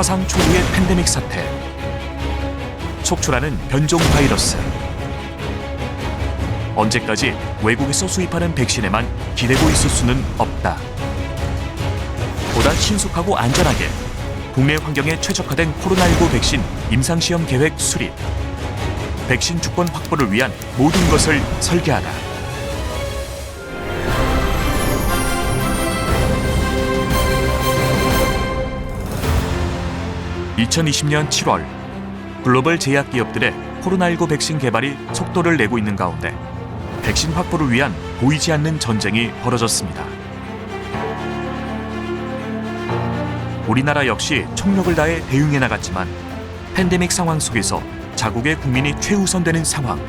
사상 초유의 팬데믹 사태, 속출하는 변종 바이러스. 언제까지 외국에서 수입하는 백신에만 기대고 있을 수는 없다. 보다 신속하고 안전하게 국내 환경에 최적화된 코로나19 백신 임상시험 계획 수립. 백신 주권 확보를 위한 모든 것을 설계하다. (2020년 7월) 글로벌 제약기업들의 코로나19 백신 개발이 속도를 내고 있는 가운데 백신 확보를 위한 보이지 않는 전쟁이 벌어졌습니다. 우리나라 역시 총력을 다해 대응해 나갔지만 팬데믹 상황 속에서 자국의 국민이 최우선되는 상황.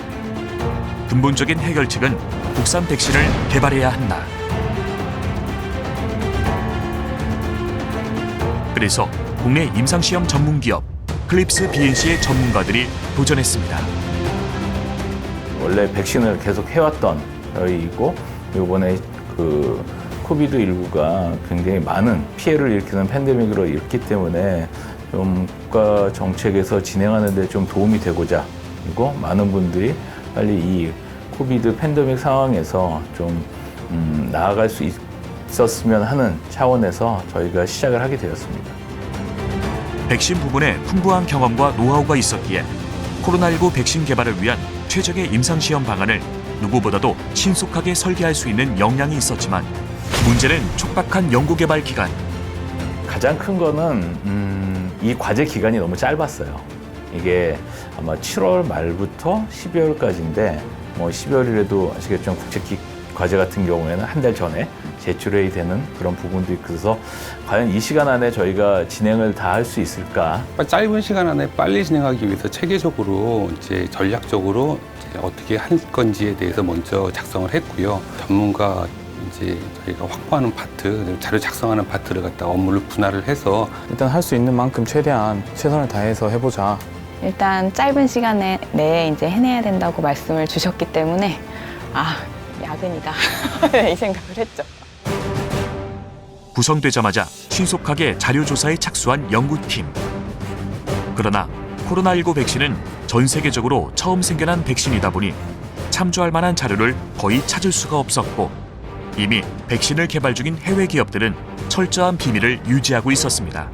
근본적인 해결책은 국산 백신을 개발해야 한다. 그래서 국내 임상시험 전문기업 클립스 BNC의 전문가들이 도전했습니다. 원래 백신을 계속 해왔던 저희이고 이번에 코비드19가 굉장히 많은 피해를 일으키는 팬데믹으로 있기 때문에 좀 국가 정책에서 진행하는 데 좀 도움이 되고자, 그리고 많은 분들이 빨리 이 코비드 팬데믹 상황에서 좀 나아갈 수 있었으면 하는 차원에서 저희가 시작을 하게 되었습니다. 백신 부분에 풍부한 경험과 노하우가 있었기에 코로나19 백신 개발을 위한 최적의 임상시험 방안을 누구보다도 신속하게 설계할 수 있는 역량이 있었지만 문제는 촉박한 연구개발 기간. 가장 큰 거는 이 과제 기간이 너무 짧았어요. 이게 아마 7월 말부터 12월까지인데 12월이라도 아시겠지만 국제 과제 같은 경우에는 한 달 전에 제출해야 되는 그런 부분도 있어서 과연 이 시간 안에 저희가 진행을 다 할 수 있을까? 짧은 시간 안에 빨리 진행하기 위해서 체계적으로 이제 전략적으로 이제 어떻게 할 건지에 대해서 먼저 작성을 했고요. 전문가 이제 저희가 확보하는 파트, 자료 작성하는 파트를 갖다 업무를 분할을 해서 일단 할 수 있는 만큼 최대한 최선을 다해서 해보자. 일단 짧은 시간 내에 이제 해내야 된다고 말씀을 주셨기 때문에 야근이다 이 생각을 했죠. 구성되자마자 신속하게 자료조사에 착수한 연구팀. 그러나 코로나19 백신은 전 세계적으로 처음 생겨난 백신이다 보니 참조할 만한 자료를 거의 찾을 수가 없었고 이미 백신을 개발 중인 해외 기업들은 철저한 비밀을 유지하고 있었습니다.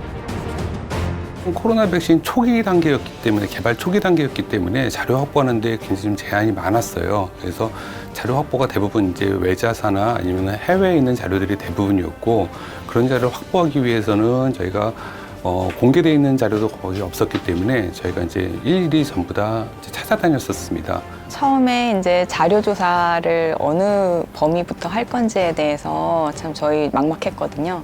코로나 백신 초기 단계였기 때문에, 개발 초기 단계였기 때문에 자료 확보하는 데 굉장히 좀 제한이 많았어요. 그래서 자료 확보가 대부분 이제 외자사나 아니면 해외에 있는 자료들이 대부분이었고, 그런 자료를 확보하기 위해서는 저희가 공개되어 있는 자료도 거의 없었기 때문에 저희가 이제 일일이 전부 다 찾아다녔었습니다. 처음에 이제 자료 조사를 어느 범위부터 할 건지에 대해서 참 저희 막막했거든요.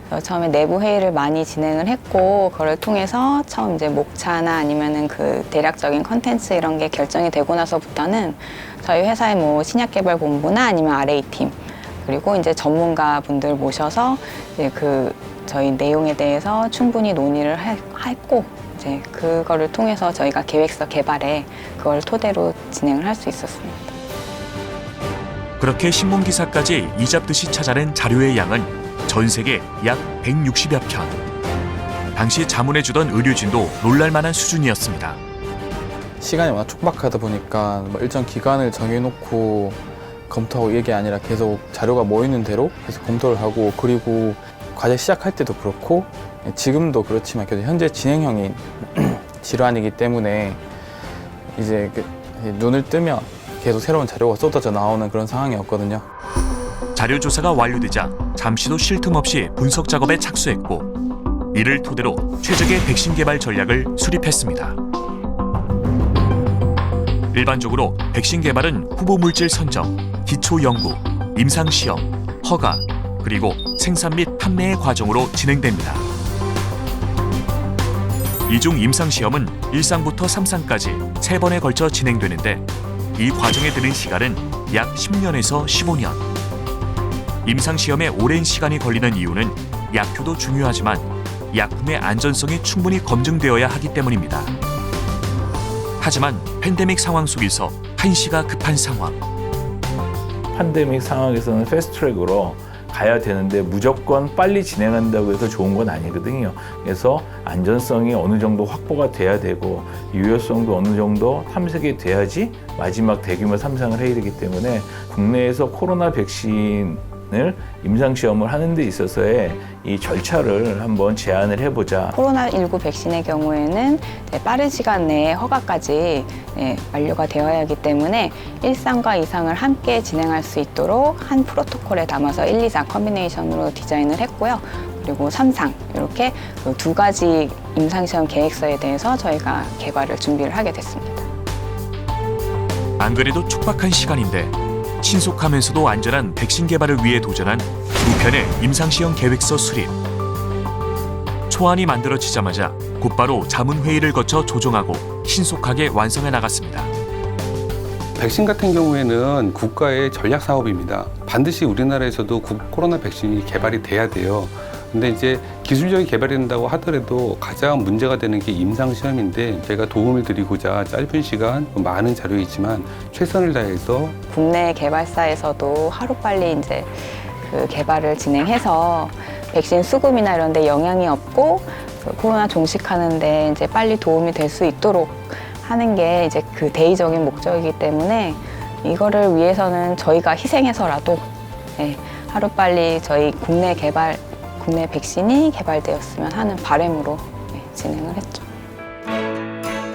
그래서 처음에 내부 회의를 많이 진행을 했고, 그걸 통해서 처음 이제 목차나 아니면은 그 대략적인 컨텐츠 이런 게 결정이 되고 나서부터는 저희 회사의 신약개발본부나 아니면 RA팀, 그리고 이제 전문가 분들 모셔서 이제 저희 내용에 대해서 충분히 논의를 했고, 이제 그거를 통해서 저희가 계획서 개발에 그걸 토대로 진행을 할 수 있었습니다. 그렇게 신문기사까지 이잡듯이 찾아낸 자료의 양은 전 세계 약 160여 편. 당시 자문해주던 의료진도 놀랄만한 수준이었습니다. 시간이 워낙 촉박하다 보니까 일정 기간을 정해놓고 검토하고 이게 아니라 계속 자료가 모이는 대로 계속 검토를 하고, 그리고 과제 시작할 때도 그렇고 지금도 그렇지만 현재 진행형인 질환이기 때문에 이제 눈을 뜨면 계속 새로운 자료가 쏟아져 나오는 그런 상황이었거든요. 자료 조사가 완료되자 잠시도 쉴 틈 없이 분석 작업에 착수했고 이를 토대로 최적의 백신 개발 전략을 수립했습니다. 일반적으로 백신 개발은 후보 물질 선정, 기초 연구, 임상 시험, 허가, 그리고 생산 및 판매의 과정으로 진행됩니다. 이중 임상 시험은 1상부터 3상까지 3번에 걸쳐 진행되는데 이 과정에 드는 시간은 약 10년에서 15년. 임상 시험에 오랜 시간이 걸리는 이유는 약효도 중요하지만 약품의 안전성이 충분히 검증되어야 하기 때문입니다. 하지만 팬데믹 상황 속에서 한시가 급한 상황. 팬데믹 상황에서는 패스트트랙으로 가야 되는데 무조건 빨리 진행한다고 해서 좋은 건 아니거든요. 그래서 안전성이 어느 정도 확보가 돼야 되고 유효성도 어느 정도 탐색이 돼야지 마지막 대규모 3상을 해야 되기 때문에 국내에서 코로나 백신을 임상시험을 하는 데 있어서의 이 절차를 한번 제안을 해보자. 코로나19 백신의 경우에는 이제 빠른 시간 내에 허가까지 완료가 되어야 하기 때문에 1상과 2상을 함께 진행할 수 있도록 한 프로토콜에 담아서 1, 2상 컨비네이션으로 디자인을 했고요. 그리고 3상 이렇게 그 두 가지 임상시험 계획서에 대해서 저희가 개발을 준비를 하게 됐습니다. 안 그래도 촉박한 시간인데 신속하면서도 안전한 백신 개발을 위해 도전한 두 편의 임상시험 계획서 수립. 초안이 만들어지자마자 곧바로 자문회의를 거쳐 조정하고 신속하게 완성해 나갔습니다. 백신 같은 경우에는 국가의 전략 사업입니다. 반드시 우리나라에서도 코로나 백신이 개발이 돼야 돼요. 근데 이제 기술적인 개발이 된다고 하더라도 가장 문제가 되는 게 임상시험인데 저희가 도움을 드리고자 짧은 시간, 많은 자료이지만 최선을 다해서 국내 개발사에서도 하루빨리 이제 그 개발을 진행해서 백신 수급이나 이런 데 영향이 없고 그 코로나 종식하는데 이제 빨리 도움이 될 수 있도록 하는 게 이제 그 대의적인 목적이기 때문에 이거를 위해서는 저희가 희생해서라도 하루빨리 저희 국내 백신이 개발되었으면 하는 바람으로 진행을 했죠.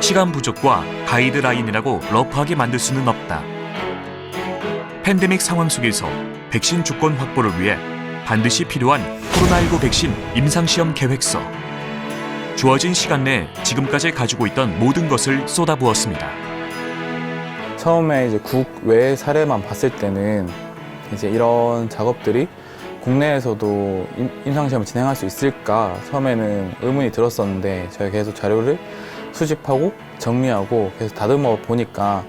시간 부족과 가이드라인이라고 러프하게 만들 수는 없다. 팬데믹 상황 속에서 백신 주권 확보를 위해 반드시 필요한 코로나19 백신 임상시험 계획서. 주어진 시간 내 지금까지 가지고 있던 모든 것을 쏟아부었습니다. 처음에 이제 국외 사례만 봤을 때는 이제 이런 작업들이 국내에서도 임상시험을 진행할 수 있을까 처음에는 의문이 들었었는데 저희가 계속 자료를 수집하고 정리하고 계속 다듬어 보니까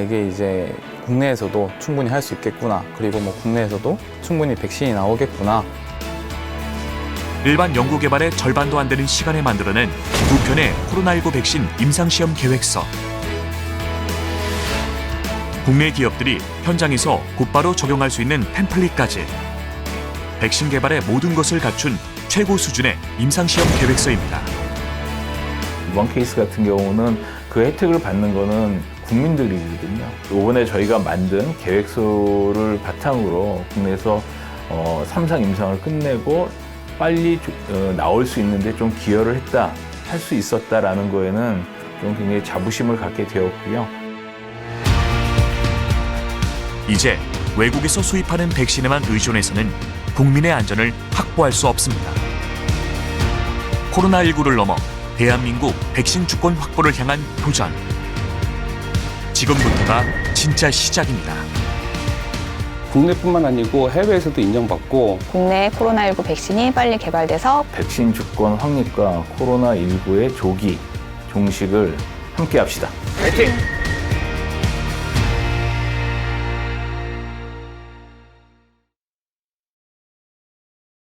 이게 이제 국내에서도 충분히 할 수 있겠구나, 그리고 뭐 국내에서도 충분히 백신이 나오겠구나. 일반 연구 개발의 절반도 안 되는 시간에 만들어낸 두 편의 코로나19 백신 임상시험 계획서. 국내 기업들이 현장에서 곧바로 적용할 수 있는 템플릿까지 백신 개발의 모든 것을 갖춘 최고 수준의 임상시험 계획서입니다. 이번 케이스 같은 경우는 그 혜택을 받는 거는 국민들이거든요. 이번에 저희가 만든 계획서를 바탕으로 국내에서 3상 임상을 끝내고 빨리 나올 수 있는데 좀 기여를 했다, 할 수 있었다라는 거에는 좀 굉장히 자부심을 갖게 되었고요. 이제 외국에서 수입하는 백신에만 의존해서는 국민의 안전을 확보할 수 없습니다. 코로나19를 넘어 대한민국 백신 주권 확보를 향한 도전. 지금부터가 진짜 시작입니다. 국내뿐만 아니고 해외에서도 인정받고 국내 코로나19 백신이 빨리 개발돼서 백신 주권 확립과 코로나19의 조기 종식을 함께 합시다. 화이팅!